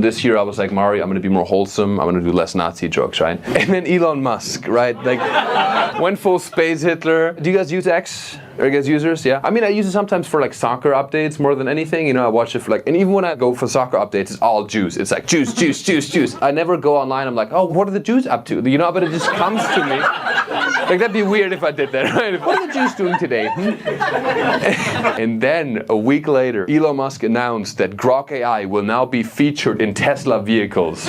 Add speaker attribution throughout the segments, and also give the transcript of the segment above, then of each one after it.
Speaker 1: This year I was like, Mario, I'm gonna be more wholesome, I'm gonna do less Nazi jokes, right? And then Elon Musk, right? Like, went full space Hitler. Do you guys use X? Are you guys users? Yeah. I mean, I use it sometimes for like soccer updates more than anything. You know, I watch it for like, and even when I go for soccer updates, it's all Jews. It's like Jews, Jews, Jews, Jews. I never go online. I'm like, oh, what are the Jews up to? You know, but it just comes to me. Like, that'd be weird if I did that, right? What are the Jews doing today? And then a week later, Elon Musk announced that Grok AI will now be featured in Tesla vehicles.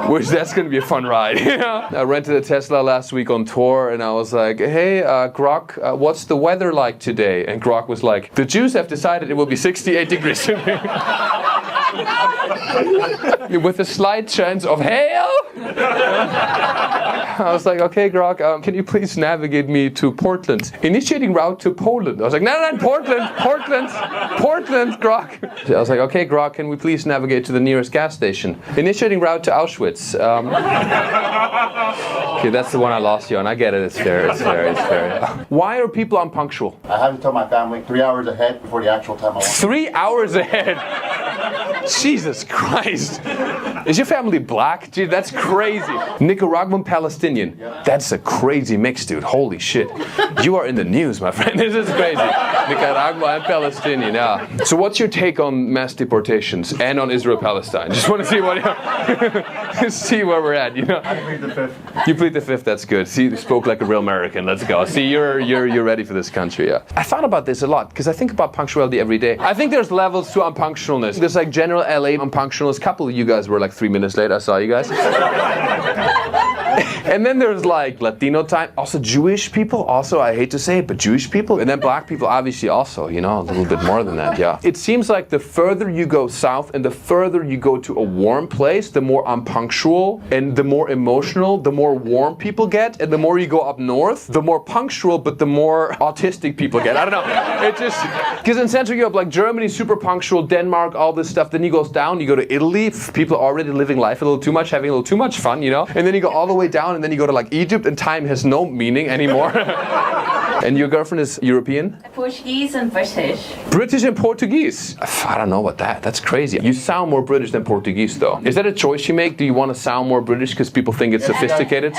Speaker 1: Which that's gonna be a fun ride. Yeah. I rented a Tesla last week on tour, and I was like, "Hey, Grok, what's the weather like today?" And Grok was like, "The Jews have decided it will be 68 degrees today, with a slight chance of hail." I was like, "Okay, Grok, can you please navigate me to Portland? Initiating route to Poland." I was like, "No, Portland, Grok." I was like, "Okay, Grok, can we please navigate to the nearest gas station? Initiating route to Auschwitz." Okay, that's the one I lost you on. I get it. It's fair. Why are people unpunctual?
Speaker 2: I have to tell my family 3 hours ahead before the actual time I want.
Speaker 1: 3 hours ahead? Jesus Christ. Is your family black? Gee, that's crazy. Nicaraguan Palestinian. That's a crazy mix, dude. Holy shit. You are in the news, my friend. This is crazy. Nicaragua and Palestinian, yeah. So what's your take on mass deportations and on Israel-Palestine? Just want to see what see where we're at, you know?
Speaker 2: I plead the fifth.
Speaker 1: You plead the fifth, that's good. See, you spoke like a real American. Let's go. See, you're ready for this country, yeah. I thought about this a lot, because I think about punctuality every day. I think there's levels to unpunctualness. There's like general LA unpunctualness. A couple of you guys were like 3 minutes late. I saw you guys. And then there's like Latino time. Also Jewish people. Also, I hate to say it, but Jewish people. And then black people, obviously also, you know, a little bit more than that, yeah. It seems like the further you go south and the further you go to a warm place, the more unpunctual and the more emotional, the more warm people get. And the more you go up north, the more punctual, but the more autistic people get. I don't know. It just, because in Central Europe, like Germany, super punctual, Denmark, all this stuff. Then you go down, you go to Italy, people are already living life a little too much, having a little too much fun, you know. And then you go all the way down, and then you go to like Egypt, and time has no meaning anymore. And your girlfriend is European?
Speaker 3: Portuguese and British.
Speaker 1: British and Portuguese? I don't know about that. That's crazy. You sound more British than Portuguese, though. Is that a choice you make? Do you want to sound more British because people think it's sophisticated?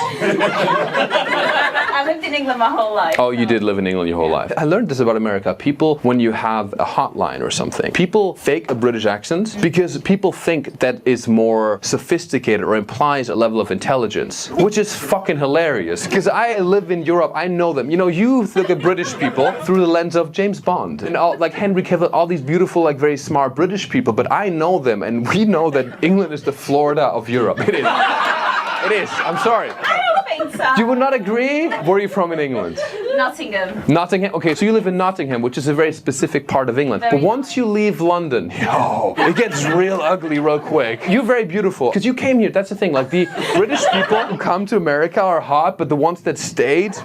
Speaker 3: I lived in England my whole life.
Speaker 1: Oh, you did live in England your whole life. I learned this about America. People, when you have a hotline or something, people fake a British accent because people think that is more sophisticated or implies a level of intelligence, which is fucking hilarious. Because I live in Europe, I know them. You know, you look at British people through the lens of James Bond and all, like Henry Cavill, all these beautiful, like very smart British people, but I know them, and we know that England is the Florida of Europe. It is. It is. I'm sorry.
Speaker 3: So.
Speaker 1: You would not agree? Where are you from in England?
Speaker 3: Nottingham.
Speaker 1: Nottingham? Okay, so you live in Nottingham, which is a very specific part of England. But once you leave London, it gets real ugly real quick. You're very beautiful. Because you came here, that's the thing. Like, the British people who come to America are hot, but the ones that stayed,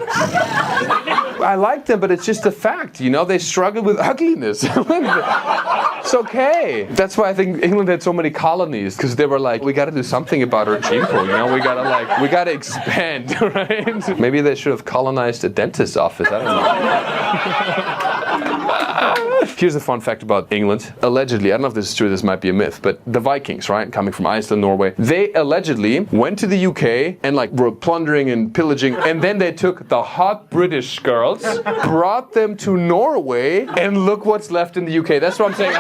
Speaker 1: I like them, but it's just a fact, you know? They struggle with ugliness. It's okay. That's why I think England had so many colonies, because they were like, we gotta do something about our gene pool, you know? We gotta expand. Right? Maybe they should have colonized a dentist's office. I don't know. Here's a fun fact about England. Allegedly, I don't know if this is true, this might be a myth, but the Vikings, right, coming from Iceland, Norway, they allegedly went to the UK and like were plundering and pillaging, and then they took the hot British girls, brought them to Norway, and look what's left in the UK. That's what I'm saying.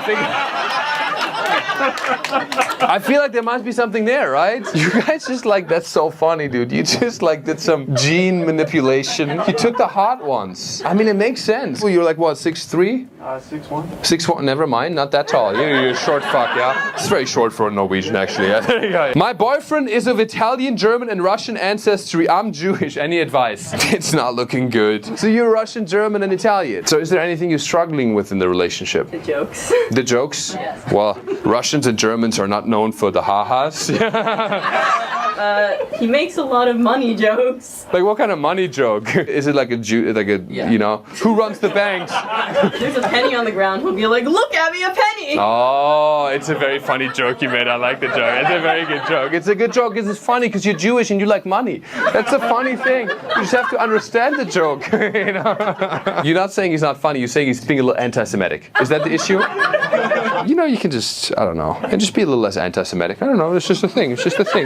Speaker 1: I feel like there must be something there, right? You guys just like, that's so funny, dude. You just like did some gene manipulation. You took the hot ones. I mean, it makes sense. Well, you're like, what, 6'3"?
Speaker 2: 6'1".
Speaker 1: 6'1", never mind, not that tall. You're a short fuck, yeah? It's very short for a Norwegian, actually. Yeah. My boyfriend is of Italian, German, and Russian ancestry. I'm Jewish. Any advice? It's not looking good. So you're Russian, German, and Italian. So is there anything you're struggling with in the relationship?
Speaker 3: The jokes.
Speaker 1: The jokes?
Speaker 3: Yes.
Speaker 1: Well, Russians and Germans are not known for the ha-has.
Speaker 3: He makes a lot of money jokes.
Speaker 1: Like, what kind of money joke? Is it like a Jew, you know, who runs the banks?
Speaker 3: There's a penny on the ground. He'll be like, look at me, a penny.
Speaker 1: Oh, it's a very funny joke you made. I like the joke. It's a very good joke. It's a good joke because it's funny because you're Jewish and you like money. That's a funny thing. You just have to understand the joke. You know? You're not saying he's not funny. You're saying he's being a little anti-Semitic. Is that the issue? You know, you can just, I don't know, and just be a little less anti-Semitic. I don't know, it's just a thing,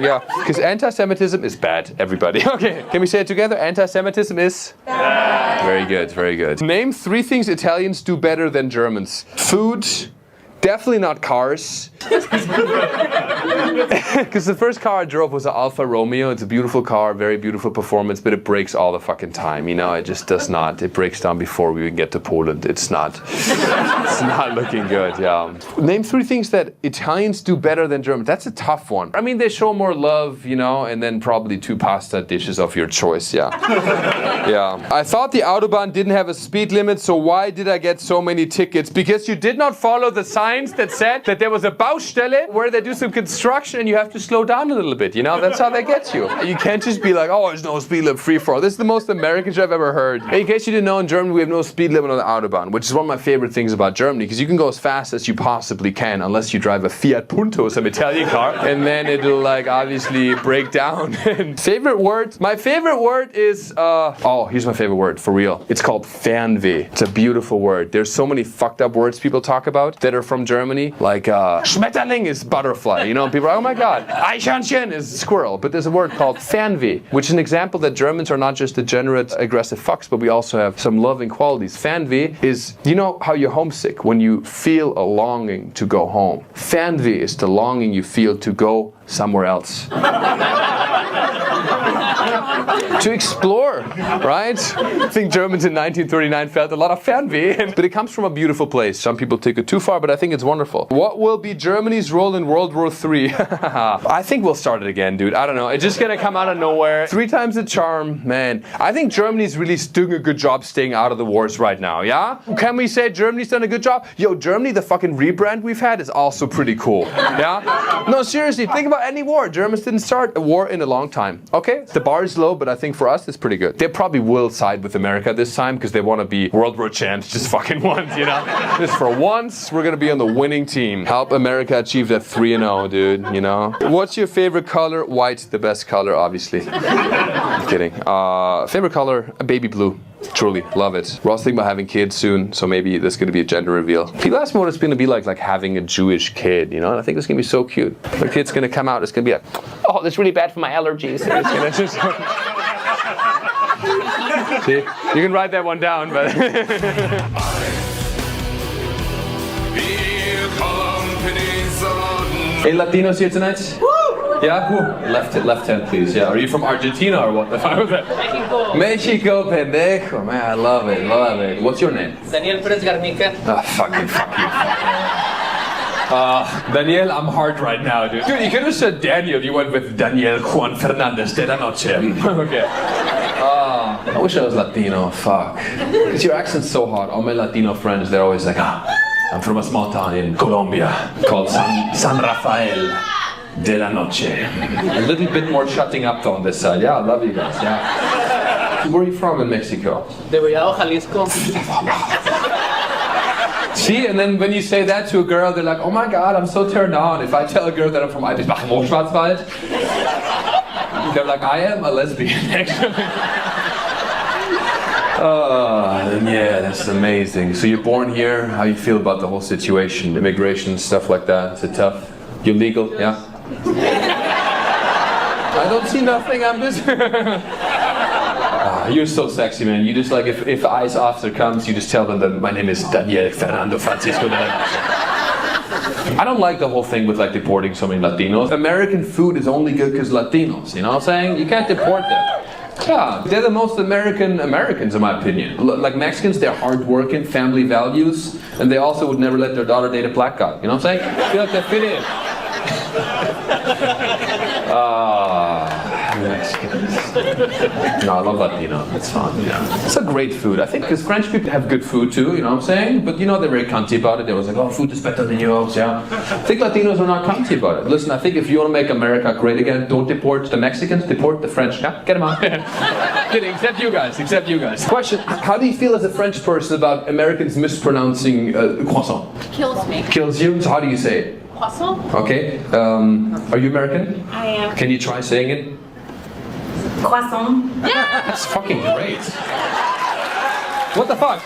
Speaker 1: yeah. Because anti-Semitism is bad, everybody. Okay, can we say it together? Anti-Semitism is bad. Very good, very good. Name 3 things Italians do better than Germans. Food. Definitely not cars. Because the first car I drove was an Alfa Romeo. It's a beautiful car, very beautiful performance, but it breaks all the fucking time. You know, it just does not. It breaks down before we even get to Poland. It's not looking good, yeah. Name 3 things that Italians do better than Germans. That's a tough one. I mean, they show more love, you know, and then probably 2 pasta dishes of your choice, yeah. Yeah. I thought the Autobahn didn't have a speed limit, so why did I get so many tickets? Because you did not follow the signs that said that there was a Baustelle where they do some construction and you have to slow down a little bit, you know? That's how they get you. You can't just be like, oh, there's no speed limit, free for all. This is the most American shit I've ever heard. Hey, in case you didn't know, in Germany we have no speed limit on the Autobahn, which is one of my favorite things about Germany, because you can go as fast as you possibly can, unless you drive a Fiat Punto, some Italian car, and then it'll like obviously break down. Favorite word? My favorite word is, here's my favorite word, for real. It's called Fernweh. It's a beautiful word. There's so many fucked up words people talk about that are from Germany, like Schmetterling is butterfly, you know, people are, oh my god, Eichhörnchen is squirrel, but there's a word called Fernweh, which is an example that Germans are not just degenerate, aggressive fucks, but we also have some loving qualities. Fernweh is, you know how you're homesick, when you feel a longing to go home. Fernweh is the longing you feel to go somewhere else. To explore, right? I think Germans in 1939 felt a lot of Fernweh, but it comes from a beautiful place. Some people take it too far, but I think it's wonderful. What will be Germany's role in World War III? I think we'll start it again, dude. I don't know. It's just gonna come out of nowhere. 3 times the charm, man. I think Germany's really doing a good job staying out of the wars right now, yeah? Can we say Germany's done a good job? Yo, Germany, the fucking rebrand we've had is also pretty cool, yeah? No, seriously, think about any war. Germans didn't start a war in a long time, okay? The bar is low, but I think for us it's pretty good. They probably will side with America this time because they want to be World War champs just fucking once, you know? Just for once, we're gonna be on the winning team. Help America achieve that 3-0, dude, you know? What's your favorite color? White, the best color, obviously. I'm kidding. Favorite color? Baby blue. Truly, love it. We're also thinking about having kids soon, so maybe there's going to be a gender reveal. People ask me what it's going to be like having a Jewish kid, you know? And I think it's going to be so cute. The kid's going to come out, it's going to be like, oh, that's really bad for my allergies. And it's going to just... See? You can write that one down, but... Hey, Latinos here tonight? Woo! Yeah, cool. Left hand, please. Yeah. Are you from Argentina or what the fuck was that? Mexico, pendejo. Man, I love it, love it. What's your name?
Speaker 4: Daniel Perez Garnica.
Speaker 1: Fuck you. Daniel, I'm hard right now, dude. Dude, you could have said Daniel. You went with Daniel Juan Fernandez de la Noche. Okay. I wish I was Latino. Fuck. Because your accent's so hot. All my Latino friends, they're always like, I'm from a small town in Colombia called San Rafael de la Noche. A little bit more shutting up though on this side. Yeah, I love you guys. Yeah. Where are you from in Mexico?
Speaker 4: De Collado, Jalisco.
Speaker 1: See, and then when you say that to a girl, they're like, oh my god, I'm so turned on. If I tell a girl that I'm from Schwarzwald, they're like, I am a lesbian, actually. Yeah, that's amazing. So you're born here. How you feel about the whole situation, immigration, stuff like that? Is it tough? You're legal, yeah? I don't see nothing. I'm just. You're so sexy, man. You just like if the ICE officer comes, you just tell them that my name is Daniel Fernando Francisco de la Noche. I don't like the whole thing with like deporting so many Latinos. American food is only good because Latinos. You know what I'm saying? You can't deport them. Yeah, they're the most Americans in my opinion. Like Mexicans, they're hardworking, family values, and they also would never let their daughter date a black guy. You know what I'm saying? I feel like they fit in. Mexicans. No, I love Latino. It's fun. Yeah, it's a great food. I think because French people have good food too. You know what I'm saying? But you know they're very cunty about it. They're always like, oh, food is better than yours. Yeah. I think Latinos are not cunty about it. Listen, I think if you want to make America great again, don't deport the Mexicans. Deport the French. Yeah, get them out. Kidding. Except you guys. Except you guys. Question: how do you feel as a French person about Americans mispronouncing croissant?
Speaker 3: Kills me.
Speaker 1: Kills you. So how do you say it?
Speaker 3: Croissant?
Speaker 1: Okay. Are you American?
Speaker 3: I am.
Speaker 1: Can you try saying it?
Speaker 3: Croissant.
Speaker 1: That's fucking great. What the fuck?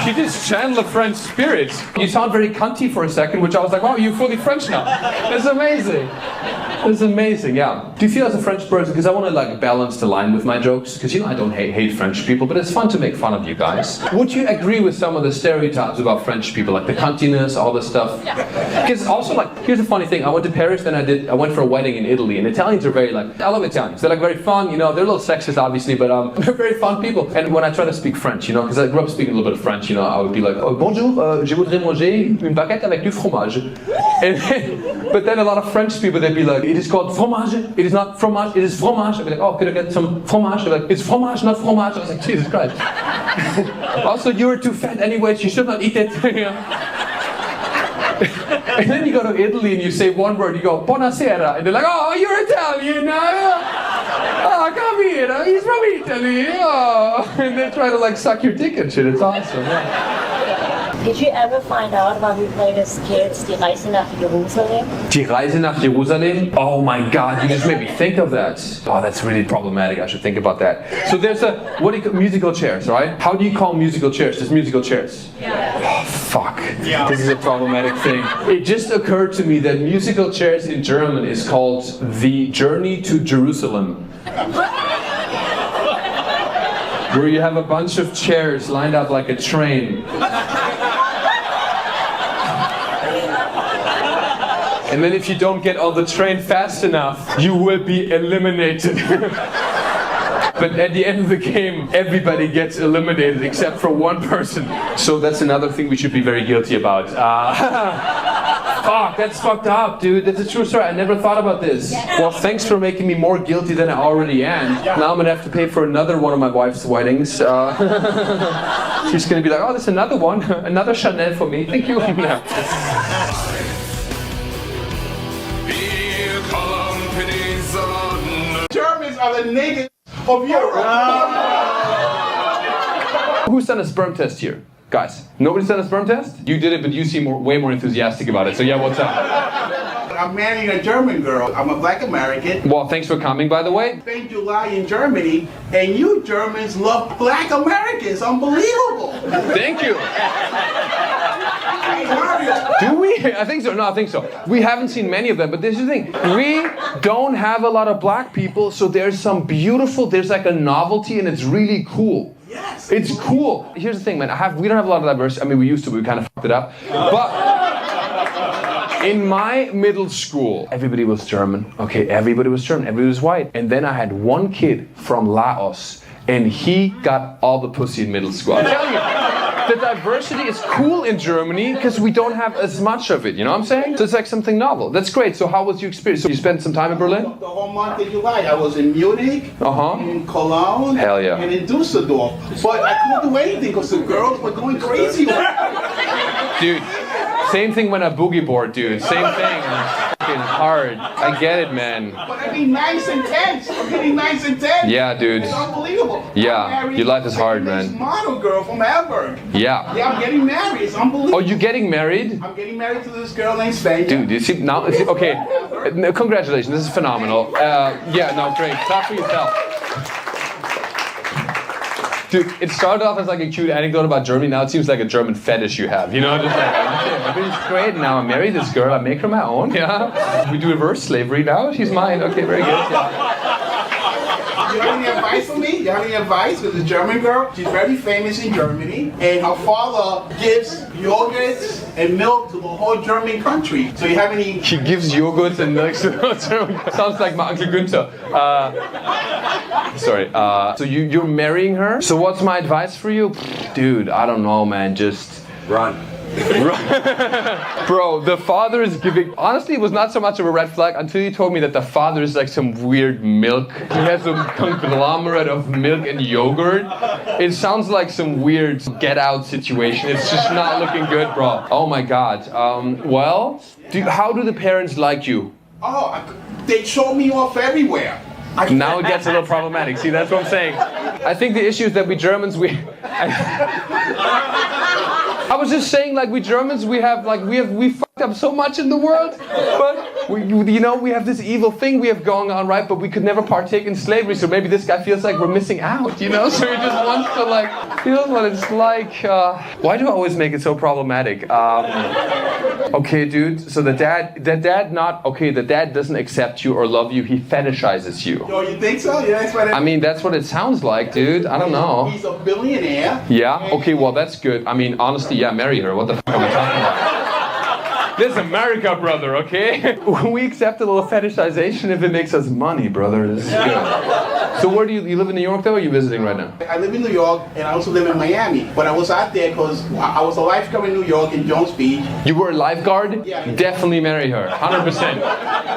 Speaker 1: You just channel a French spirit. You sound very cunty for a second, which I was like, wow, you're fully French now. That's amazing. That's amazing, yeah. Do you feel as a French person, because I want to like balance the line with my jokes, because you know I don't hate French people, but it's fun to make fun of you guys. Would you agree with some of the stereotypes about French people, like the cuntiness, all this stuff? Because also like, here's the funny thing, I went to Paris, then I went for a wedding in Italy, and Italians are very like, I love Italians, they're like very fun, you know, they're a little sexist obviously, but they're very fun people. And when I try to speak French, you know, because I grew up speaking a little bit of French, you know, I would be like, oh, bonjour, je voudrais manger une baguette avec du fromage. But then a lot of French people, they'd be like, it is called fromage, it is not fromage, it is fromage. I'd be like, oh, could I get some fromage? They'd be like, it's fromage, not fromage. I was like, Jesus Christ. Also, you're too fat anyway, you should not eat it. And then you go to Italy and you say one word, you go, buonasera, and they're like, oh, you're Italian, oh, come here, he's from Italy, oh. And they try to like suck your dick and shit, it's awesome, yeah.
Speaker 5: Did you ever find out about you played as kids, Die Reise nach Jerusalem?
Speaker 1: Die Reise nach Jerusalem? Oh my God, you just made me think of that. Oh, that's really problematic, I should think about that. So there's what do you call musical chairs, right? How do you call musical chairs? Just musical chairs? Yeah. Oh, fuck. Yeah. This is a problematic thing. It just occurred to me that musical chairs in German is called The Journey to Jerusalem. Where you have a bunch of chairs lined up like a train. And then if you don't get on the train fast enough, you will be eliminated. But at the end of the game, everybody gets eliminated except for one person. So that's another thing we should be very guilty about. Fuck, that's fucked up, dude. That's a true story. I never thought about this. Well, thanks for making me more guilty than I already am. Now I'm gonna have to pay for another one of my wife's weddings. She's gonna be like, oh, there's another one. Another Chanel for me. Thank you. No.
Speaker 6: Germans are the niggas of Europe.
Speaker 1: Who's done a sperm test here? Guys, nobody's done a sperm test? You did it, but you seem way more enthusiastic about it. So yeah, what's up?
Speaker 6: I'm marrying a German girl. I'm a black American.
Speaker 1: Well, thanks for coming, by the way.
Speaker 6: Spent July in Germany, and you Germans love black Americans. Unbelievable.
Speaker 1: Thank you.
Speaker 6: Hey, Mario.
Speaker 1: Do we? I think so. No, I think so. We haven't seen many of them, but this is the thing. We don't have a lot of black people, so there's some beautiful, there's like a novelty, and it's really cool.
Speaker 6: Yes.
Speaker 1: It's cool. Here's the thing, man. We don't have a lot of diversity. I mean, we used to, but we kind of fucked it up. But in my middle school, everybody was German. Okay, everybody was German. Everybody was white. And then I had one kid from Laos, and he got all the pussy in middle school. I'm telling you. The diversity is cool in Germany because we don't have as much of it, you know what I'm saying? So it's like something novel. That's great. So how was your experience? So you spent some time in Berlin?
Speaker 6: The whole month of July. I was in Munich, in Cologne,
Speaker 1: hell yeah,
Speaker 6: and in Dusseldorf. But I couldn't do anything because the girls were going crazy.
Speaker 1: Dude, same thing when I boogie board, dude. Same thing. Fucking hard. I get it, man.
Speaker 6: But I mean, nice and tense. I'm getting nice and tense.
Speaker 1: Yeah, dude.
Speaker 6: It's unbelievable.
Speaker 1: Yeah, your life is hard, man.
Speaker 6: This model girl from Hamburg.
Speaker 1: Yeah.
Speaker 6: Yeah, I'm getting married. It's unbelievable.
Speaker 1: Oh, you getting married?
Speaker 6: I'm getting married to this girl named Sven.
Speaker 1: Dude, you see now? Okay, congratulations. This is phenomenal. Yeah, no, great. Clap for yourself. Dude, it started off as like a cute anecdote about Germany. Now it seems like a German fetish you have. You know, just like, okay, it's great. Now I marry this girl. I make her my own. Yeah. We do reverse slavery now. She's mine. Okay, very good. Yeah.
Speaker 6: You have any advice for me? You have any advice? Because the German girl, she's very famous in Germany, and her father gives yogurts and milk to the whole German country. So you have any?
Speaker 1: He gives yogurt and milk to the whole German. Sounds like my Uncle Günther. Sorry. So you're marrying her? So what's my advice for you? Dude, I don't know, man. Just run. Bro, the father is giving. Honestly, it was not so much of a red flag until you told me that the father is like some weird milk. He has some conglomerate of milk and yogurt. It sounds like some weird Get Out situation. It's just not looking good, bro. Oh my God. Well, how do the parents like you?
Speaker 6: Oh, they show me off everywhere.
Speaker 1: Now it gets a little problematic. See, that's what I'm saying. I think the issue is that we Germans, I was just saying, like, we Germans, we fuck up so much in the world, but we have this evil thing we have going on, right? But we could never partake in slavery, so maybe this guy feels like we're missing out, So he just wants to feels what it's like. Why do I always make it so problematic? Okay, dude. So the dad doesn't accept you or love you. He fetishizes you.
Speaker 6: Yo, you think so? Yeah, that's what
Speaker 1: I mean, that's what it sounds like, dude. I don't know.
Speaker 6: He's a billionaire.
Speaker 1: Yeah. Okay. Well, that's good. I mean, honestly, yeah, marry her. What the fuck are we talking about? This is America, brother, okay? We accept a little fetishization if it makes us money, brother. This is good. So where do you live in New York, though, or are you visiting right now?
Speaker 6: I live in New York, and I also live in Miami. But I was out there because I was a lifeguard in New York in Jones Beach.
Speaker 1: You were a lifeguard?
Speaker 6: Yeah.
Speaker 1: Definitely marry her. 100%.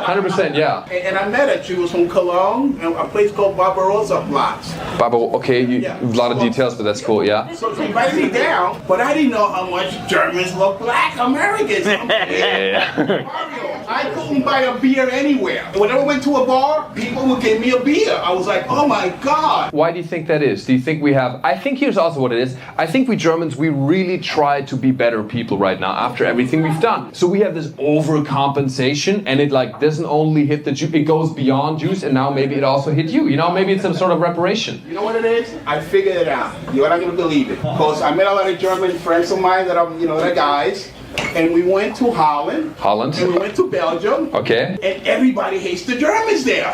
Speaker 1: 100%, yeah.
Speaker 6: And I met her. She was from Cologne, a place called Barbarossa Platz.
Speaker 1: Okay, a lot of details, but that's cool, yeah?
Speaker 6: So she invited me down, but I didn't know how much Germans look like Americans.
Speaker 1: Yeah.
Speaker 6: Mario, I couldn't buy a beer anywhere. Whenever I went to a bar, people would give me a beer. I was like, oh my God.
Speaker 1: Why do you think that is? Do you think I think here's also what it is. I think we Germans, we really try to be better people right now after everything we've done. So we have this overcompensation, and it doesn't only hit the Jew, it goes beyond Jews, and now maybe it also hit you. Maybe it's some sort of reparation.
Speaker 6: You know what it is? I figured it out. You're not going to believe it. Because I met a lot of German friends of mine that are, they're guys. And we went to Holland. And we went to Belgium.
Speaker 1: Okay.
Speaker 6: And everybody hates the Germans there.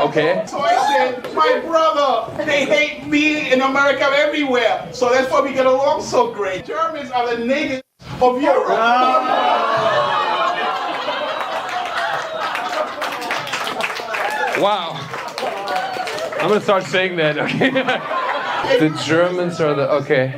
Speaker 1: Okay.
Speaker 6: So I said, my brother, they hate me in America everywhere. So that's why we get along so great. Germans are the niggas of Europe.
Speaker 1: Wow. I'm gonna start saying that, okay? The Germans are okay.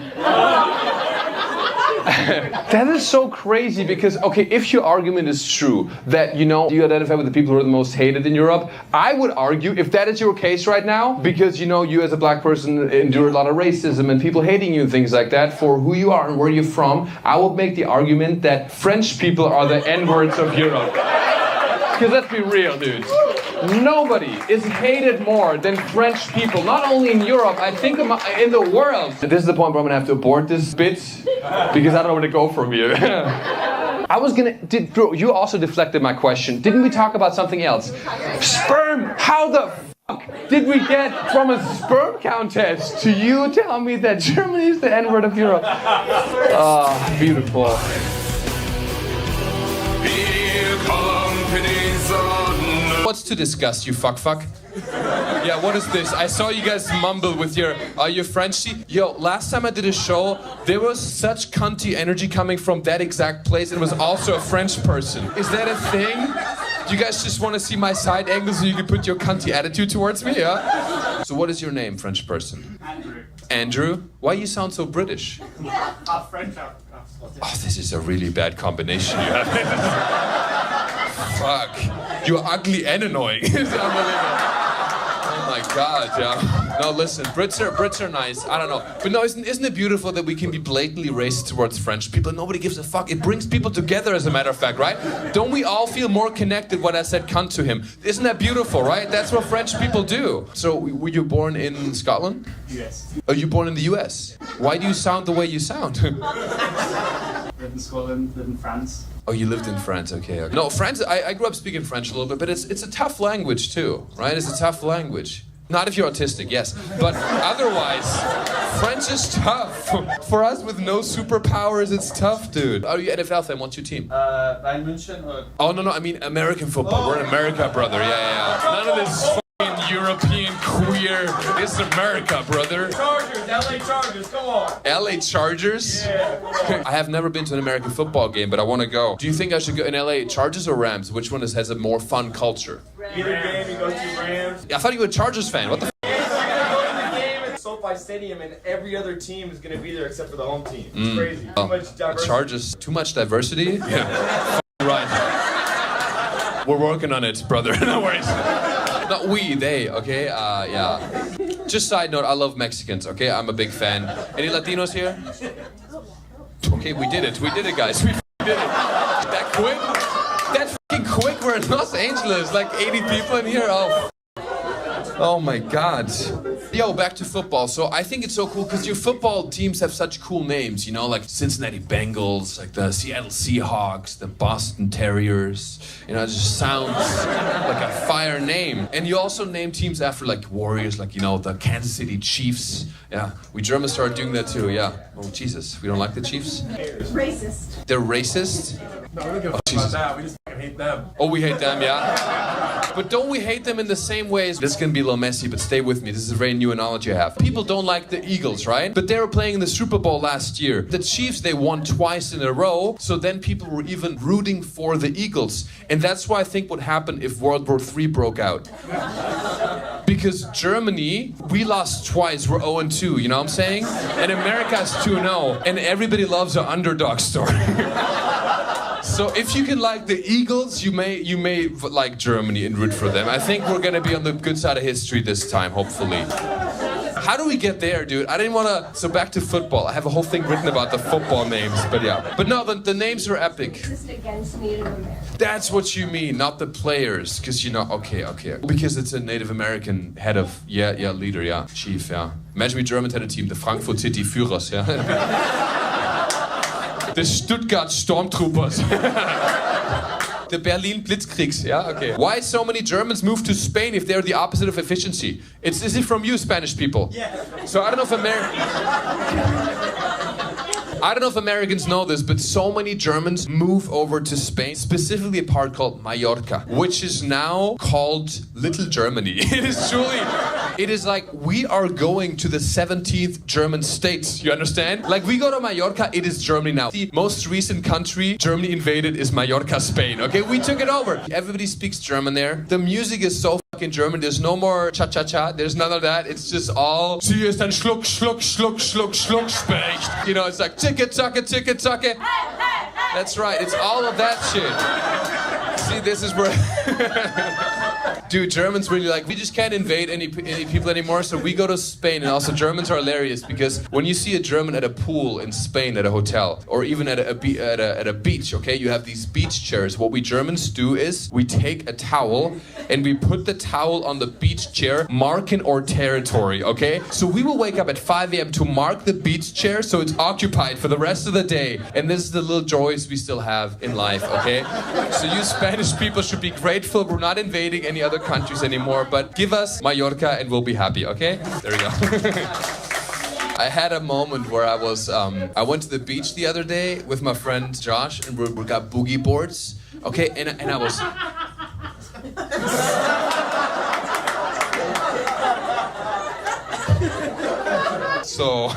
Speaker 1: That is so crazy because, if your argument is true, that, you identify with the people who are the most hated in Europe, I would argue, if that is your case right now, because, you as a black person endure a lot of racism and people hating you and things like that for who you are and where you're from, I would make the argument that French people are the N-words of Europe. Because let's be real, dudes. Nobody is hated more than French people, not only in Europe, I think in the world. This is the point where I'm gonna have to abort this bit, because I don't know where to go from here. You also deflected my question. Didn't we talk about something else? Sperm! How the fuck did we get from a sperm contest to you telling me that Germany is the N-word of Europe? Beautiful. What's to discuss, you fuck? Yeah, what is this? I saw you guys mumble with your Frenchie. Yo, last time I did a show, there was such cunty energy coming from that exact place. It was also a French person. Is that a thing? Do you guys just want to see my side angle so you can put your cunty attitude towards me, yeah? So what is your name, French person?
Speaker 7: Andrew.
Speaker 1: Andrew? Why you sound so British?
Speaker 7: French.
Speaker 1: Oh, this is a really bad combination you have. Fuck. You're ugly and annoying. It's unbelievable. Oh my God, yeah. No, listen, Brits are nice. I don't know. But no, isn't it beautiful that we can be blatantly racist towards French people? Nobody gives a fuck. It brings people together, as a matter of fact, right? Don't we all feel more connected when I said cunt to him? Isn't that beautiful, right? That's what French people do. So, were you born in Scotland?
Speaker 7: Yes.
Speaker 1: Are you born in the US? Why do you sound the way you sound?
Speaker 7: Lived in Scotland, lived in France.
Speaker 1: Oh, you lived in France, okay. No, France, I grew up speaking French a little bit, but it's a tough language too, right? It's a tough language. Not if you're autistic, yes. But otherwise, French is tough. For us with no superpowers, it's tough, dude. Are you NFL fan? What's your team?
Speaker 7: Bayern München or...
Speaker 1: Oh, no, I mean American football. We're in America, brother. Yeah. None of this fucking European queer. This is America, brother.
Speaker 7: Chargers, LA Chargers, come on.
Speaker 1: LA Chargers?
Speaker 7: Yeah, come on.
Speaker 1: I have never been to an American football game, but I want to go. Do you think I should go in LA Chargers or Rams? Which one has a more fun culture?
Speaker 7: Either game, he goes to Rams.
Speaker 1: I thought you were a Chargers fan. What the f***?
Speaker 7: SoFi Stadium and every other team is going to be there except for the home team. It's crazy. Too much diversity.
Speaker 1: Chargers, too much diversity? Yeah. Right. We're working on it, brother. No worries. Not we, they, okay? Yeah. Just side note, I love Mexicans, okay? I'm a big fan. Any Latinos here? Okay, we did it, guys. We did it. That quick? That fucking quick? We're in Los Angeles, like 80 people in here. Oh my God. Yo, back to football. So I think it's so cool because your football teams have such cool names, you know, like Cincinnati Bengals, like the Seattle Seahawks, the Boston Terriers. You know, it just sounds like a fire name. And you also name teams after like warriors, like, you know, the Kansas City Chiefs. Yeah, we Germans started doing that too, yeah. Oh, Jesus, we don't like the Chiefs?
Speaker 3: Racist.
Speaker 1: They're racist?
Speaker 7: No, we don't give a fuck about that. We just fucking hate them.
Speaker 1: Oh, we hate them, yeah? But don't we hate them in the same ways? This can be a little messy, but stay with me. This is a very new analogy I have. People don't like the Eagles, right? But they were playing in the Super Bowl last year. The Chiefs, they won twice in a row, so then people were even rooting for the Eagles. And that's why I think what happened if World War III broke out. Because Germany, we lost twice, we're 0-2, you know what I'm saying? And America's 2-0, and everybody loves an underdog story. So if you can like the Eagles, you may like Germany and root for them. I think we're gonna be on the good side of history this time, hopefully. How do we get there, dude? I didn't wanna... So back to football. I have a whole thing written about the football names, but yeah. But no, the names are epic.
Speaker 5: Just against Native Americans.
Speaker 1: That's what you mean, not the players. Because, you know, okay. Because it's a Native American head of, leader, yeah, chief, yeah. Imagine we Germans had a team, the Frankfurt City Führers, yeah. The Stuttgart Stormtroopers. The Berlin Blitzkriegs, yeah, okay. Why so many Germans move to Spain if they're the opposite of efficiency? Is it from you, Spanish people? Yeah. So I don't know if Americans know this, but so many Germans move over to Spain, specifically a part called Mallorca, which is now called Little Germany. It is truly... It is like we are going to the 17th German state, you understand? Like we go to Mallorca, it is Germany now. The most recent country Germany invaded is Mallorca, Spain, okay? We took it over. Everybody speaks German there. The music is so fucking German. There's no more cha-cha-cha. There's none of that. It's just all... Sie ist ein Schluck, Schluck, Schluck, Schluck, Schluck, Specht. You know, it's like ticka-taka, ticka-taka. That's right. It's all of that shit. See, this is where... Dude, Germans really like, we just can't invade any people anymore, so we go to Spain. And also Germans are hilarious because when you see a German at a pool in Spain at a hotel, or even at a beach, okay, you have these beach chairs. What we Germans do is we take a towel and we put the towel on the beach chair, marking our territory, okay? So we will wake up at 5 a.m. to mark the beach chair so it's occupied for the rest of the day. And this is the little joys we still have in life, okay? So you Spanish people should be grateful we're not invading any other countries anymore, but give us Mallorca and we'll be happy, okay? There we go. I had a moment where I went to the beach the other day with my friend Josh, and we got boogie boards, okay? And I was... So,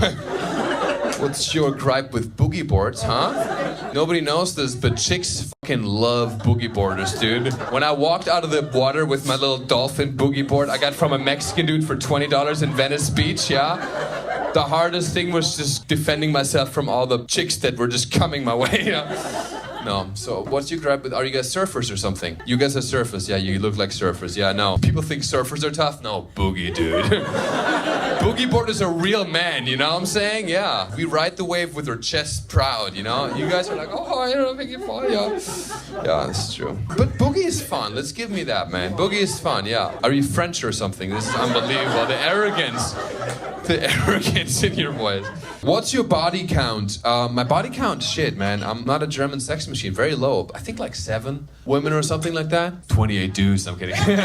Speaker 1: what's your gripe with boogie boards, huh? Nobody knows this, but chicks fucking love boogie boarders, dude. When I walked out of the water with my little dolphin boogie board I got from a Mexican dude for $20 in Venice Beach, yeah? The hardest thing was just defending myself from all the chicks that were just coming my way, yeah? No, so what's your gripe with, are you guys surfers or something? You guys are surfers, yeah, you look like surfers, yeah, no. People think surfers are tough? No, boogie, dude. Boogie board is a real man, you know what I'm saying? Yeah, we ride the wave with our chest proud, you know? You guys are like, oh, I don't think it's fun, yeah. Yeah, that's true. But boogie is fun, let's give me that, man. Boogie is fun, yeah. Are you French or something? This is unbelievable, the arrogance. The arrogance in your voice. What's your body count? My body count, shit, man. I'm not a German sex machine. Very low. I think like 7 women or something like that. 28 dudes. I'm kidding. I'm kidding.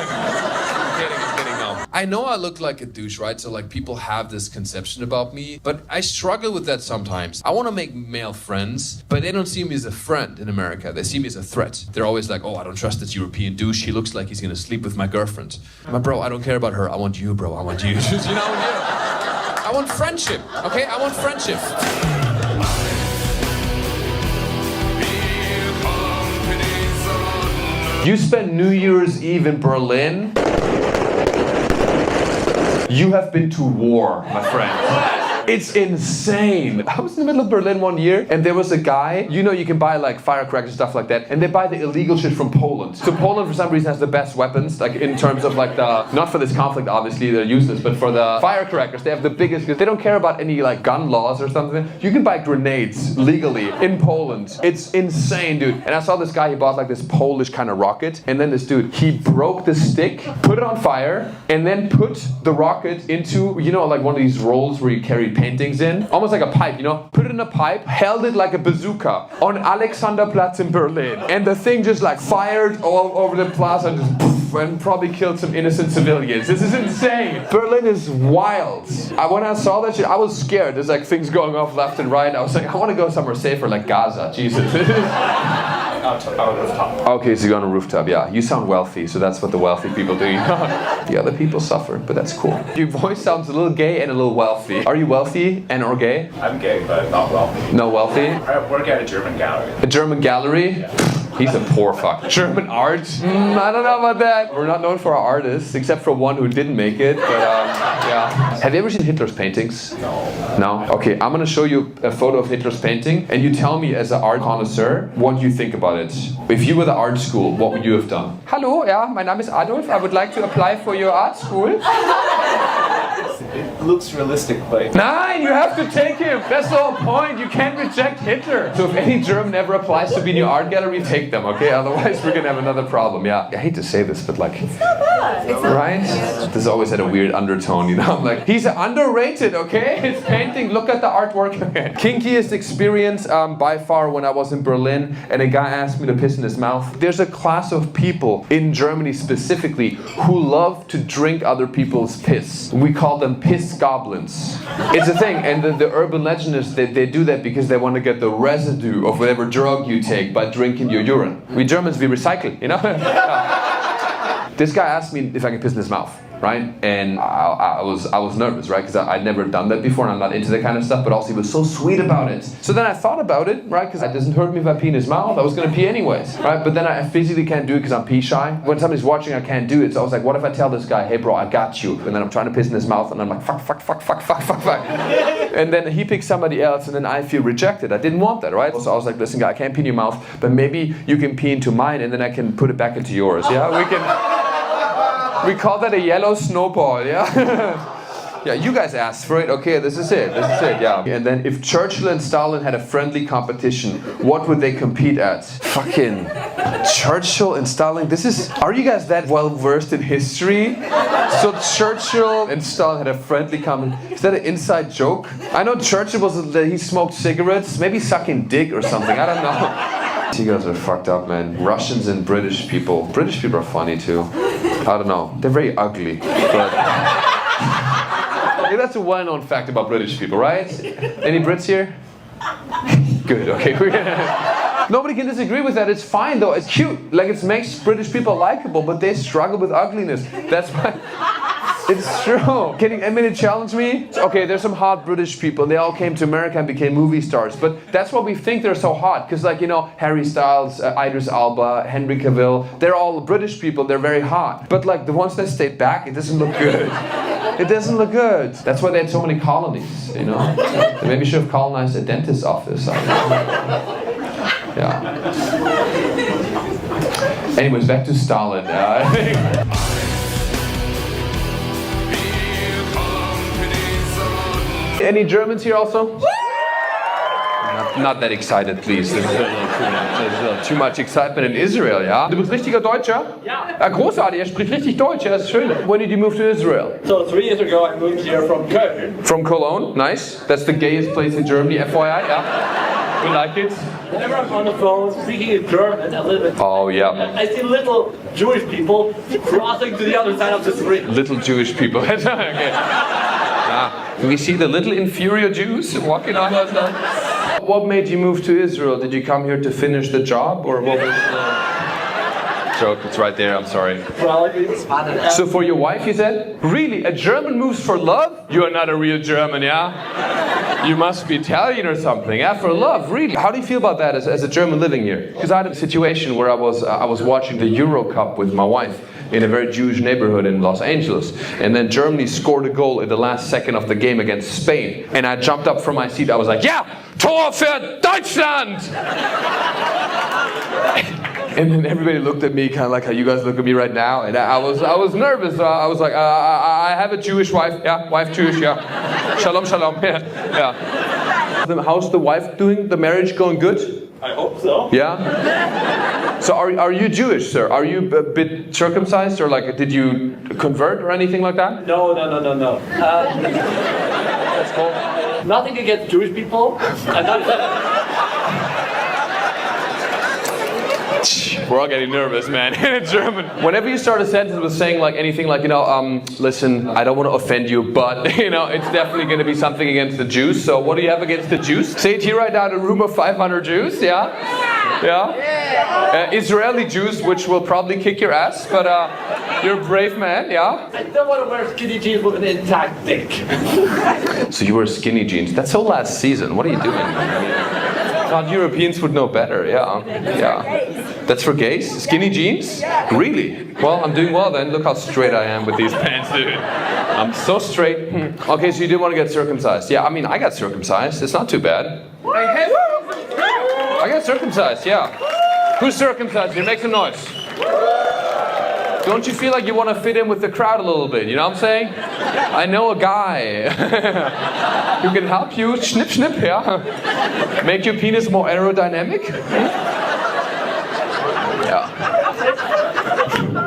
Speaker 1: No. I know I look like a douche, right? So like people have this conception about me, but I struggle with that sometimes. I want to make male friends, but they don't see me as a friend in America. They see me as a threat. They're always like, oh, I don't trust this European douche. He looks like he's gonna sleep with my girlfriend. My bro, I don't care about her. I want you, bro. I want you. You know? I want friendship, okay? I want friendship. You spent New Year's Eve in Berlin. You have been to war, my friend. It's insane. I was in the middle of Berlin one year, and there was a guy, you know, you can buy like firecrackers and stuff like that, and they buy the illegal shit from Poland. So Poland, for some reason, has the best weapons, like in terms of like the, not for this conflict, obviously, they're useless, but for the firecrackers, they have the biggest, they don't care about any like gun laws or something. You can buy grenades legally in Poland. It's insane, dude. And I saw this guy, he bought like this Polish kind of rocket, and then this dude, he broke the stick, put it on fire, and then put the rocket into, you know, like one of these rolls where you carry paintings in, almost like a pipe, you know, put it in a pipe, held it like a bazooka on Alexanderplatz in Berlin, and the thing just like fired all over the plaza and just poof, and probably killed some innocent civilians. This is insane. Berlin is wild. When I saw that shit, I was scared. There's like things going off left and right. I was like, I want to go somewhere safer, like Gaza. Jesus. Okay, so you're on a rooftop, yeah. You sound wealthy, so that's what the wealthy people do. The other people suffer, but that's cool. Your voice sounds a little gay and a little wealthy. Are you wealthy and or gay?
Speaker 7: I'm gay, but not wealthy.
Speaker 1: No wealthy?
Speaker 7: I work at a German gallery.
Speaker 1: A German gallery?
Speaker 7: Yeah.
Speaker 1: He's a poor fuck. German art? I don't know about that. We're not known for our artists, except for one who didn't make it, but yeah. Have you ever seen Hitler's paintings?
Speaker 7: No.
Speaker 1: No? Okay, I'm gonna show you a photo of Hitler's painting, and you tell me as an art connoisseur what you think about it. If you were the art school, what would you have done? Hallo, ja, mein Name ist Adolf. I would like to apply for your art school.
Speaker 7: It looks realistic, but...
Speaker 1: Nine, you have to take him. That's the whole point. You can't reject Hitler. So if any German ever applies to be in your art gallery, take them, okay? Otherwise, we're gonna have another problem. Yeah, I hate to say this, but like,
Speaker 5: It's not bad. It's not
Speaker 1: right? This always had a weird undertone, you know? I'm like, he's underrated, okay? His painting, look at the artwork. Kinkiest experience by far when I was in Berlin, and a guy asked me to piss in his mouth. There's a class of people in Germany specifically who love to drink other people's piss. We call them piss goblins. It's a thing, and the urban legend is that they do that because they want to get the residue of whatever drug you take by drinking your urine. We Germans, we recycle, you know? This guy asked me if I could piss in his mouth, right? And I was nervous, right? Because I'd never done that before, and I'm not into that kind of stuff, but also he was so sweet about it. So then I thought about it, right? Because it doesn't hurt me if I pee in his mouth. I was going to pee anyways, right? But then I physically can't do it because I'm pee shy. When somebody's watching, I can't do it. So I was like, what if I tell this guy, hey bro, I got you. And then I'm trying to piss in his mouth, and I'm like, fuck. And then he picks somebody else, and then I feel rejected. I didn't want that, right? So I was like, listen guy, I can't pee in your mouth, but maybe you can pee into mine, and then I can put it back into yours. Yeah, we call that a yellow snowball, yeah? Yeah, you guys asked for it. Okay, this is it, yeah. And then if Churchill and Stalin had a friendly competition, what would they compete at? Fucking Churchill and Stalin. Are you guys that well versed in history? So Churchill and Stalin had a friendly competition. Is that an inside joke? I know Churchill he smoked cigarettes, maybe sucking dick or something, I don't know. You guys are fucked up, man. Russians and British people. British people are funny too. I don't know. They're very ugly. But okay, that's a well-known fact about British people, right? Any Brits here? Good, okay. Nobody can disagree with that. It's fine though. It's cute. Like it makes British people likable, but they struggle with ugliness. That's why. It's true. Challenge me? Okay, there's some hot British people. They all came to America and became movie stars. But that's why we think they're so hot. Because like, you know, Harry Styles, Idris Elba, Henry Cavill, they're all British people. They're very hot. But like the ones that stayed back, it doesn't look good. It doesn't look good. That's why they had so many colonies, you know? They maybe should have colonized a dentist's office. Yeah. Anyways, back to Stalin. Any Germans here also? Not that excited, please. There's a little too much excitement in Israel, ja? Du bist richtiger Deutscher? Ja. Großartig, spricht richtig Deutsch, ja, das ist schön. When did you move to Israel?
Speaker 8: So 3 years ago I moved here from Köln.
Speaker 1: From Cologne, nice. That's the gayest place in Germany, FYI, yeah? We like it.
Speaker 8: Whenever I'm on the phone speaking in German a little bit,
Speaker 1: oh yeah,
Speaker 8: I see little Jewish people crossing to the other side of the street.
Speaker 1: Little Jewish people. Okay. We see the little inferior Jews walking on us now. What made you move to Israel? Did you come here to finish the job, or what was joke? It's right there, I'm sorry. So for your wife, you said? Really? A German moves for love? You are not a real German, yeah? You must be Italian or something. Yeah, for love, really? How do you feel about that as a German living here? Because I had a situation where I was watching the Euro Cup with my wife. in a very Jewish neighborhood in Los Angeles. And then Germany scored a goal in the last second of the game against Spain. And I jumped up from my seat. I was like, yeah, Tor für Deutschland! And then everybody looked at me kind of like how you guys look at me right now. And I was nervous. I was like, I have a Jewish wife. Yeah, wife Jewish, yeah. Shalom, shalom. Yeah. How's the wife doing? The marriage going good?
Speaker 8: I hope so.
Speaker 1: Yeah? So are you Jewish, sir? Are you a bit circumcised, or like did you convert or anything like that?
Speaker 8: No. That's cool. Nothing against Jewish people.
Speaker 1: We're all getting nervous, man, in German. Whenever you start a sentence with saying like anything like, listen, I don't want to offend you, but, it's definitely going to be something against the Jews. So what do you have against the Jews? Say it here right now in a room of 500 Jews, yeah? Yeah? Israeli Jews, which will probably kick your ass, but you're a brave man, yeah?
Speaker 8: I don't want to wear skinny jeans with an intact dick.
Speaker 1: So you wear skinny jeans. That's so last season. What are you doing? God, Europeans would know better, yeah. That's for gays? Skinny jeans? Really? Well, I'm doing well then. Look how straight I am with these pants, dude. I'm so straight. Okay, so you did want to get circumcised. Yeah, I mean, I got circumcised. It's not too bad. I got circumcised, yeah. Who's circumcised here? Make some noise. Don't you feel like you want to fit in with the crowd a little bit? You know what I'm saying? I know a guy who can help you. Snip, snip, yeah. Make your penis more aerodynamic. Yeah.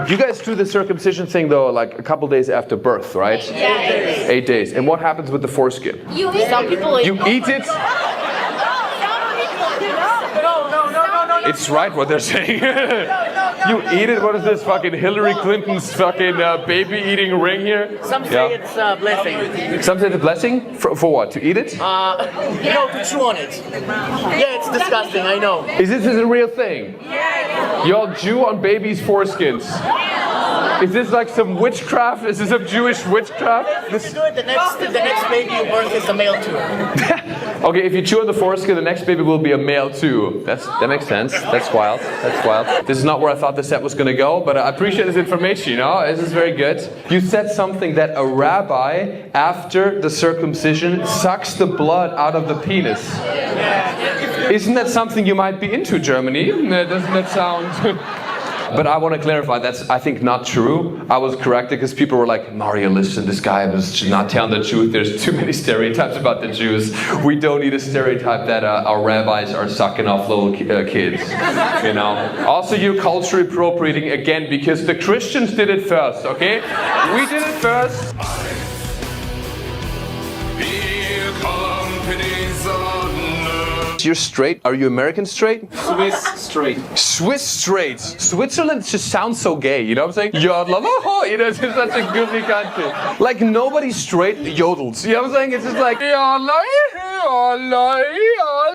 Speaker 1: You guys do the circumcision thing though, like a couple days after birth, right?
Speaker 5: Yeah.
Speaker 1: 8 days. And what happens with the foreskin?
Speaker 5: You eat some people.
Speaker 1: You eat it?
Speaker 5: No.
Speaker 1: It's right what they're saying. You eat it? What is this? Fucking Hillary Clinton's fucking baby eating ring here?
Speaker 9: Some say it's a blessing.
Speaker 1: Some say it's a blessing? For what? To eat it?
Speaker 9: To chew on it. Yeah, it's disgusting, I know.
Speaker 1: Is this a real thing? Yeah. Y'all chew on babies' foreskins? Is this like some witchcraft? Is this some Jewish witchcraft?
Speaker 9: If you do it, the next baby you birth is a male too.
Speaker 1: Okay, if you chew on the foreskin, the next baby will be a male too. That makes sense. That's wild. This is not where I thought the set was going to go, but I appreciate this information, This is very good. You said something that a rabbi, after the circumcision, sucks the blood out of the penis. Isn't that something you might be into, Germany? Doesn't that sound... But I want to clarify, that's, I think, not true. I was corrected because people were like, Mario, listen, this guy was not telling the truth. There's too many stereotypes about the Jews. We don't need a stereotype that our rabbis are sucking off little kids. Also, you're culturally appropriating again because the Christians did it first, okay? We did it first. You're straight. Are you American straight?
Speaker 4: Swiss straight.
Speaker 1: Swiss straight. Switzerland just sounds so gay, you know what I'm saying? It's such a goofy country. Like nobody straight yodels, you know what I'm saying? It's just like...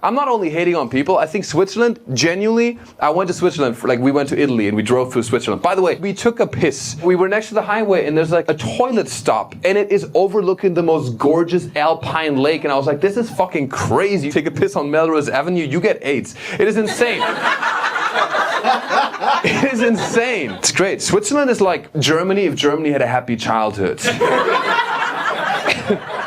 Speaker 1: I'm not only hating on people, I think Switzerland, genuinely, I went to Switzerland, we went to Italy and we drove through Switzerland. By the way, we took a piss. We were next to the highway and there's like a toilet stop and it is overlooking the most gorgeous alpine lake and I was like, this is fucking crazy. You take a piss on Melrose Avenue, you get AIDS. It is insane. It is insane. It's great. Switzerland is like Germany if Germany had a happy childhood.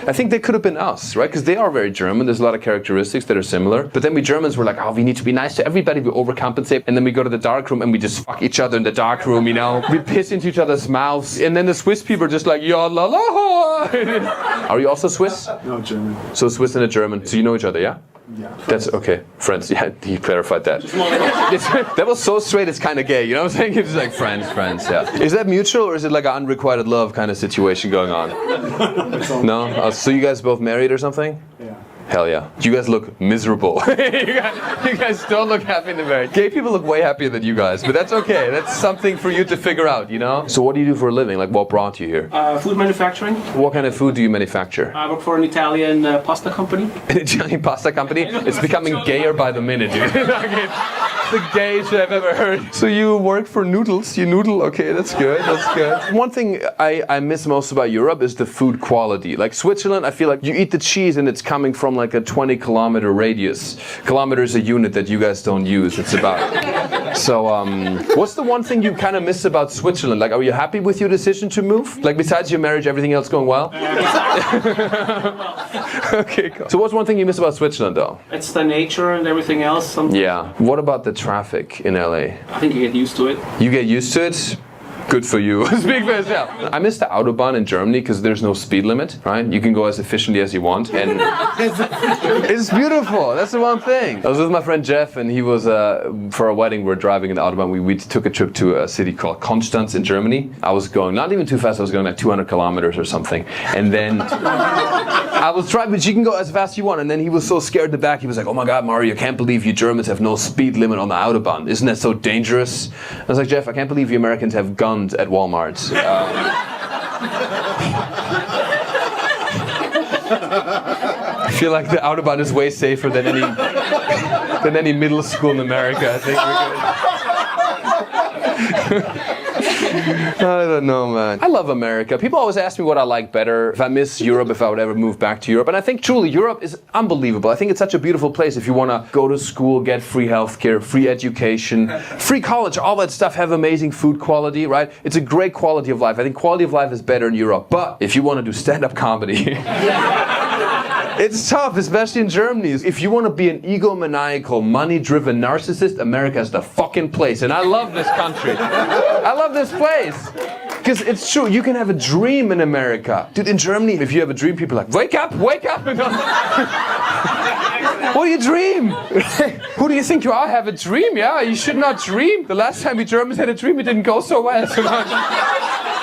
Speaker 1: I think they could have been us, right? Because they are very German. There's a lot of characteristics that are similar. But then we Germans were like, we need to be nice to everybody. We overcompensate. And then we go to the dark room and we just fuck each other in the dark room, We piss into each other's mouths. And then the Swiss people are just like, ya la la. Are you also Swiss?
Speaker 2: No, German.
Speaker 1: So Swiss and a German. So you know each other, yeah?
Speaker 2: Yeah.
Speaker 1: That's okay. Friends, yeah, he clarified that. That was so straight, it's kind of gay, you know what I'm saying? It's like friends, yeah. Is that mutual or is it like an unrequited love kind of situation going on? No? So you guys both married or something?
Speaker 2: Yeah.
Speaker 1: Hell yeah. You guys look miserable. you guys don't look happy in the marriage. Gay people look way happier than you guys, but that's okay. That's something for you to figure out, So what do you do for a living? Like what brought you here?
Speaker 8: Food manufacturing.
Speaker 1: What kind of food do you manufacture?
Speaker 8: I work for an Italian pasta company.
Speaker 1: An Italian pasta company? It's becoming gayer by the minute, dude. It's the gayest I've ever heard. So you work for noodles, you noodle, okay, that's good. One thing I miss most about Europe is the food quality. Like Switzerland, I feel like you eat the cheese and it's coming from like a 20-kilometer radius. Kilometer is a unit that you guys don't use. It's about So, what's the one thing you kind of miss about Switzerland? Like, are you happy with your decision to move? Like, besides your marriage, everything else going well? Okay, cool. So what's one thing you miss about Switzerland, though?
Speaker 8: It's the nature and everything else.
Speaker 1: Yeah. What about the traffic in LA?
Speaker 8: I think you get used to it.
Speaker 1: You get used to it? Good for you. Speak for yourself. I miss the Autobahn in Germany because there's no speed limit, right? You can go as efficiently as you want, and it's beautiful. That's the one thing. I was with my friend Jeff, and he was for a wedding. We're driving in the Autobahn. We took a trip to a city called Konstanz in Germany. I was going not even too fast. I was going like 200 kilometers or something, and then I was driving. But you can go as fast as you want. And then he was so scared in the back. He was like, "Oh my God, Mario! I can't believe you Germans have no speed limit on the Autobahn. Isn't that so dangerous?" I was like, "Jeff, I can't believe you Americans have guns at Walmart." I feel like the Autobahn is way safer than any middle school in America. I think we're good. I don't know, man. I love America. People always ask me what I like better, if I miss Europe, if I would ever move back to Europe. And I think truly Europe is unbelievable. I think it's such a beautiful place if you want to go to school, get free healthcare, free education, free college, all that stuff, have amazing food quality, right? It's a great quality of life. I think quality of life is better in Europe. But if you want to do stand-up comedy, it's tough, especially in Germany. If you want to be an egomaniacal, money-driven narcissist, America is the fucking place. And I love this country. I love this place. Because it's true, you can have a dream in America. Dude, in Germany, if you have a dream, people are like, wake up, wake up. What do you dream? Who do you think you are? Have a dream, yeah? You should not dream. The last time we Germans had a dream, it didn't go so well. So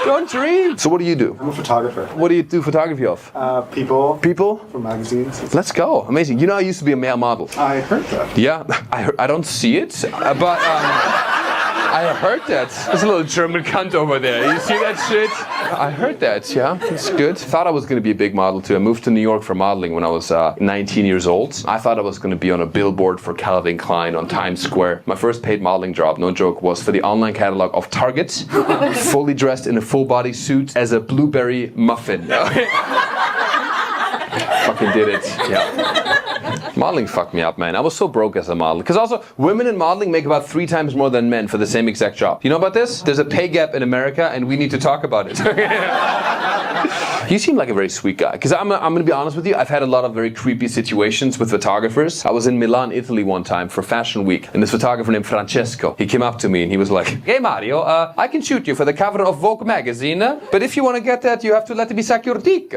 Speaker 1: don't dream. So what do you do?
Speaker 2: I'm a photographer.
Speaker 1: What do you do photography of?
Speaker 2: People.
Speaker 1: People?
Speaker 2: From magazines.
Speaker 1: Let's go. Amazing. You know, I used to be a male model.
Speaker 2: I heard that.
Speaker 1: Yeah, I don't see it, but I heard that. There's a little German cunt over there. You see that shit? I heard that, yeah. It's good. Thought I was going to be a big model too. I moved to New York for modeling when I was 19 years old. I thought I was going to be on a billboard for Calvin Klein on Times Square. My first paid modeling job, no joke, was for the online catalog of Target, fully dressed in a full body suit as a blueberry muffin. Fucking did it, yeah. Modeling fucked me up, man. I was so broke as a model. Because also, women in modeling make about 3 times more than men for the same exact job. You know about this? There's a pay gap in America, and we need to talk about it. You seem like a very sweet guy. Because I'm going to be honest with you, I've had a lot of very creepy situations with photographers. I was in Milan, Italy one time for Fashion Week, and this photographer named Francesco, he came up to me and he was like, "Hey Mario, I can shoot you for the cover of Vogue magazine, but if you want to get that, you have to let me suck your dick."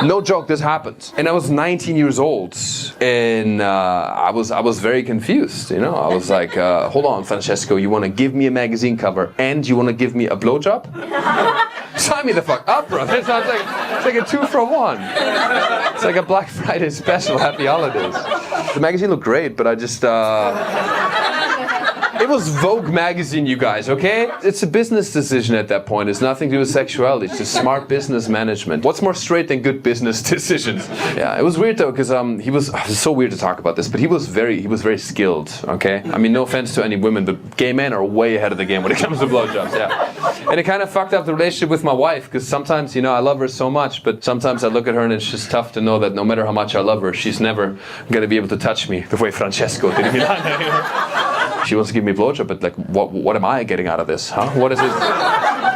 Speaker 1: No joke, this happened. And I was 19 years old, and I was very confused, you know. I was like, hold on, Francesco, you want to give me a magazine cover and you want to give me a blowjob? Sign me the fuck up, bro. It's like a 2-for-1. It's like a Black Friday special. Happy holidays. The magazine looked great, but I just... It was Vogue magazine, you guys, okay? It's a business decision at that point. It's nothing to do with sexuality. It's just smart business management. What's more straight than good business decisions? Yeah, it was weird though, because he was... It's so weird to talk about this, but he was very skilled, okay? I mean, no offense to any women, but gay men are way ahead of the game when it comes to blowjobs, yeah. And it kind of fucked up the relationship with my wife, because sometimes, you know, I love her so much, but sometimes I look at her and it's just tough to know that no matter how much I love her, she's never going to be able to touch me the way Francesco did in Milan. She wants to give me a blowjob, but like, what am I getting out of this, huh? What is it?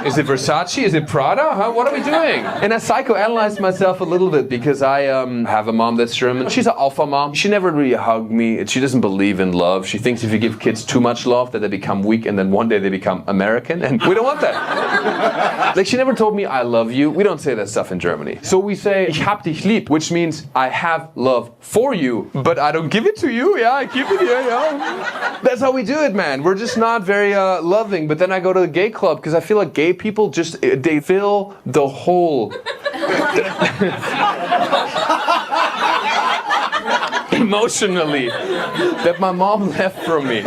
Speaker 1: Is it Versace? Is it Prada? Huh? What are we doing? And I psychoanalyzed myself a little bit because I have a mom that's German. She's an alpha mom. She never really hugged me. She doesn't believe in love. She thinks if you give kids too much love that they become weak and then one day they become American. And we don't want that. Like, she never told me I love you. We don't say that stuff in Germany. So we say ich hab dich lieb, which means I have love for you, but I don't give it to you. Yeah, I keep it here. Yeah. That's how we do it, man. We're just not very loving. But then I go to the gay club because I feel like gay people just, they fill the hole emotionally that my mom left from me.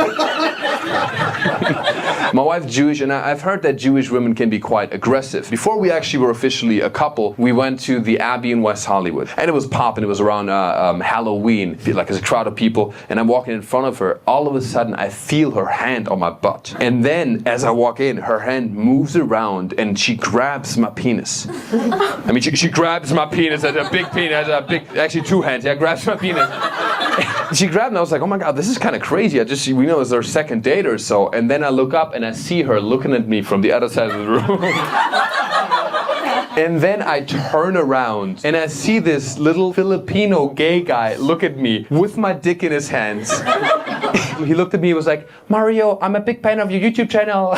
Speaker 1: My wife's Jewish, and I've heard that Jewish women can be quite aggressive. Before we actually were officially a couple, we went to the Abbey in West Hollywood, and it was popping. It was around Halloween, like there's a crowd of people, and I'm walking in front of her. All of a sudden, I feel her hand on my butt, and then as I walk in, her hand moves around and she grabs my penis. I mean, she grabs my penis, a big penis, actually 2 hands. Yeah, grabs my penis. She grabbed and I was like, oh my God, this is kind of crazy. We know it's our second date or so. And then I look up and I see her looking at me from the other side of the room. And then I turn around and I see this little Filipino gay guy look at me with my dick in his hands. He looked at me and was like, Mario, I'm a big fan of your YouTube channel.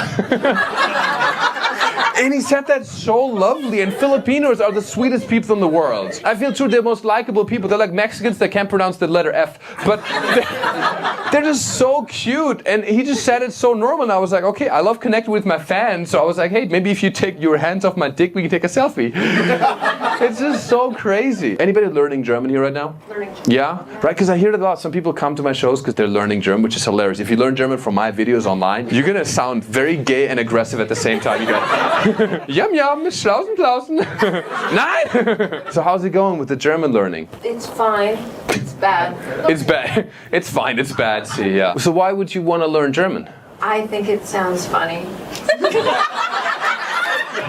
Speaker 1: And he said that so lovely, and Filipinos are the sweetest people in the world. I feel true, they're the most likable people. They're like Mexicans that can't pronounce the letter F, but they're just so cute. And he just said it so normal, and I was like, okay, I love connecting with my fans. So I was like, hey, maybe if you take your hands off my dick, we can take a selfie. It's just so crazy. Anybody learning German here right now?
Speaker 3: Learning German.
Speaker 1: Yeah? Right, because I hear it a lot. Some people come to my shows because they're learning German, which is hilarious. If you learn German from my videos online, you're gonna sound very gay and aggressive at the same time. You go, yum yum, Schlausen Klausen. Nein! So how's it going with the German learning?
Speaker 3: It's fine. It's bad.
Speaker 1: It's bad. It's fine, it's bad, see, yeah. So why would you want to learn German?
Speaker 3: I think it sounds funny.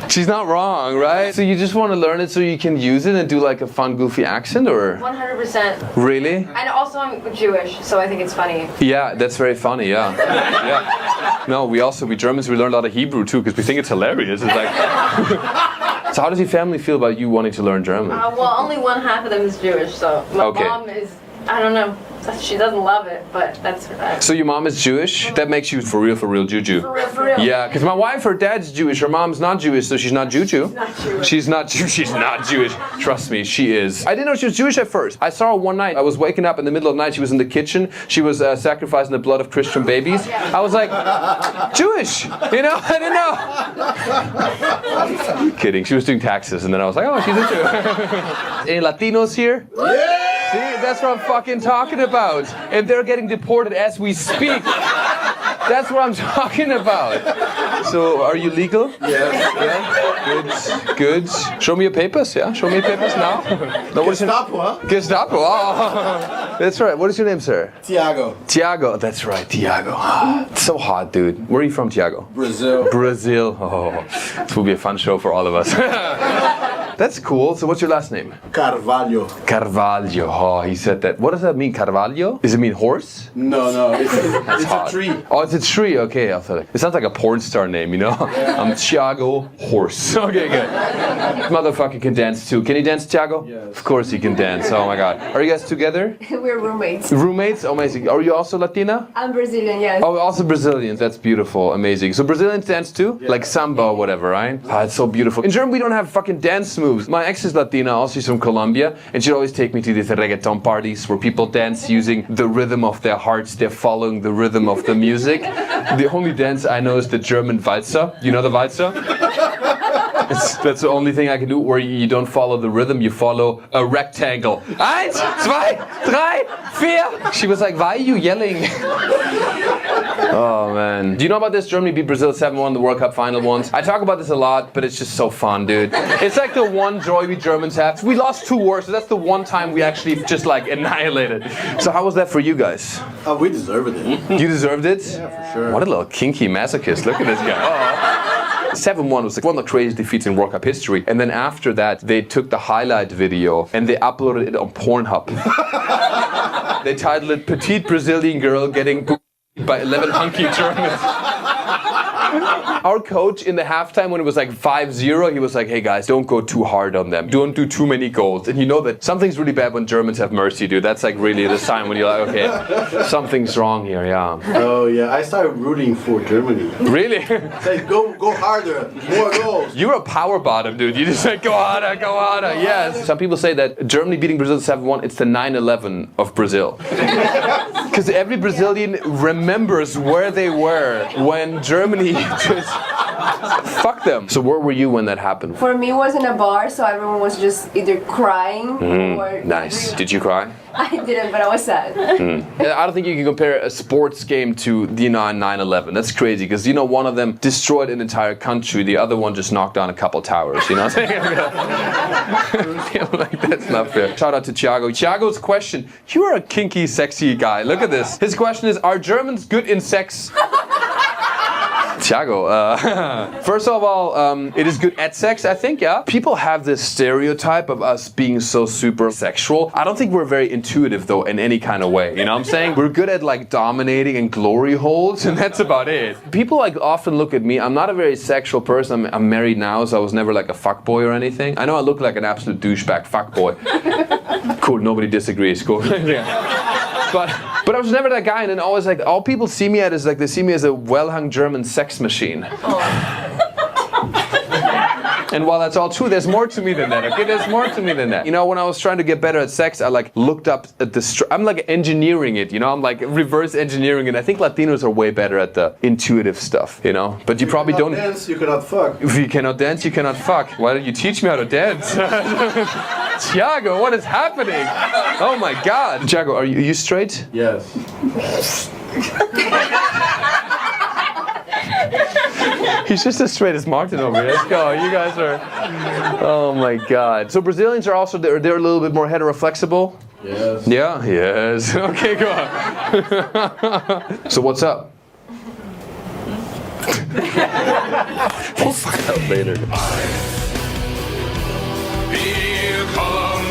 Speaker 1: She's not wrong, right? So you just want to learn it so you can use it and do like a fun, goofy accent, or?
Speaker 3: 100%.
Speaker 1: Really?
Speaker 3: And also I'm Jewish, so I think it's funny.
Speaker 1: Yeah, that's very funny, yeah. Yeah. No, we Germans, we learn a lot of Hebrew too, because we think it's hilarious. It's like... So how does your family feel about you wanting to learn German?
Speaker 3: Well, only one half of them is Jewish, so my mom is, I don't know, she doesn't love it, but that's her.
Speaker 1: So your mom is Jewish? That makes you for real Juju.
Speaker 3: For real.
Speaker 1: Yeah, because my wife, her dad's Jewish, her mom's not Jewish, so she's not Juju.
Speaker 3: She's not Jewish.
Speaker 1: She's not Jewish. Trust me, she is. I didn't know she was Jewish at first. I saw her one night. I was waking up in the middle of the night. She was in the kitchen. She was sacrificing the blood of Christian babies. I was like, Jewish! You know, I didn't know. Kidding. She was doing taxes, and then I was like, oh, she's a Jew. Any Latinos here? Yeah! See, that's what I'm fucking talking about. And they're getting deported as we speak. That's what I'm talking about. So, are you legal? Yeah. Good. Show me your papers, yeah? Show me your papers now. No, what is your
Speaker 9: Gestapo, huh?
Speaker 1: Gestapo, oh. That's right. What is your name, sir?
Speaker 9: Tiago.
Speaker 1: Tiago, that's right, Tiago. It's so hot, dude. Where are you from, Tiago?
Speaker 9: Brazil.
Speaker 1: Brazil. Oh, this will be a fun show for all of us. That's cool. So what's your last name?
Speaker 9: Carvalho.
Speaker 1: Carvalho. Oh, he said that. What does that mean, Carvalho? Does it mean horse?
Speaker 9: No. It's a tree.
Speaker 1: Oh, it's a tree. Okay, I thought it sounds like a porn star name, you know?
Speaker 9: Yeah.
Speaker 1: I'm Thiago Horse. Okay, good. Motherfucker can dance too. Can you dance, Thiago?
Speaker 9: Yes.
Speaker 1: Of course he can dance. Oh my God. Are you guys together?
Speaker 3: We're roommates.
Speaker 1: Roommates? Amazing. Are you also Latina?
Speaker 3: I'm Brazilian, yes.
Speaker 1: Oh, also Brazilians. That's beautiful. Amazing. So Brazilians dance too? Yeah. Like samba or whatever, right? Ah, it's so beautiful. In Germany, we don't have fucking dance moves. My ex is Latina, also she's from Colombia, and she'd always take me to these reggaeton parties where people dance using the rhythm of their hearts. They're following the rhythm of the music. The only dance I know is the German Walzer. You know the Walzer? That's the only thing I can do where you don't follow the rhythm, you follow a rectangle. 1, 2, 3, 4. She was like, why are you yelling? Oh man. Do you know about this? Germany beat Brazil 7-1 the World Cup final once. I talk about this a lot, but it's just so fun, dude. It's like the one joy we Germans have. We lost 2 wars, so that's the one time we actually just like annihilated. So how was that for you guys?
Speaker 9: Oh, we deserved it.
Speaker 1: You deserved it?
Speaker 9: Yeah, for sure.
Speaker 1: What a little kinky masochist. Look at this guy. Oh. 7-1 was like one of the craziest defeats in World Cup history. And then after that, they took the highlight video and they uploaded it on Pornhub. They titled it Petite Brazilian Girl Getting by 11 Hunky Germans. Our coach in the halftime when it was like 5-0, he was like, hey guys, don't go too hard on them. Don't do too many goals. And you know that something's really bad when Germans have mercy, dude. That's like really the sign when you're like, okay, something's wrong here, yeah.
Speaker 9: Oh yeah, I started rooting for Germany.
Speaker 1: Really?
Speaker 9: Say, go harder, more goals.
Speaker 1: You're a power bottom, dude. You just say, go harder, yes. Some people say that Germany beating Brazil 7-1, it's the 9/11 of Brazil. Because every Brazilian remembers where they were when Germany just fucked them. So where were you when that happened?
Speaker 3: For me, it was in a bar, so everyone was just either crying or...
Speaker 1: Nice. Did you cry?
Speaker 3: I didn't, but I was sad.
Speaker 1: I don't think you can compare a sports game to the 9/11. That's crazy, because, you know, one of them destroyed an entire country, the other one just knocked down a couple towers, you know what I'm saying? Like, that's not fair. Shout out to Thiago. Thiago's question, you are a kinky, sexy guy. Look at this. His question is, are Germans good in sex? Thiago, first of all, it is good at sex, I think, yeah. People have this stereotype of us being so super sexual. I don't think we're very intuitive, though, in any kind of way. You know what I'm saying? We're good at, like, dominating and glory holds, and that's about it. People, like, often look at me. I'm not a very sexual person. I'm married now, so I was never, like, a fuckboy or anything. I know I look like an absolute douchebag fuckboy. Cool, nobody disagrees. Cool. But I was never that guy, and then always like all people see me as like they see me as a well-hung German sex machine. And while that's all true, there's more to me than that. Okay, there's more to me than that. You know, when I was trying to get better at sex, I like looked up at the. I'm like engineering it. You know, I'm like reverse engineering it. I think Latinos are way better at the intuitive stuff. You know, but you probably don't.
Speaker 2: Dance, you cannot fuck.
Speaker 1: If you cannot dance, you cannot fuck. Why don't you teach me how to dance? Thiago, what is happening? Oh my God. Thiago, are you straight?
Speaker 2: Yes.
Speaker 1: He's just as straight as Martin over here. Let's go. You guys are. Oh my God. So Brazilians are also they're a little bit more heteroflexible.
Speaker 2: Yes.
Speaker 1: Yeah. Yes. Okay. Go on. So what's up? We'll find out later.
Speaker 10: Feel calm,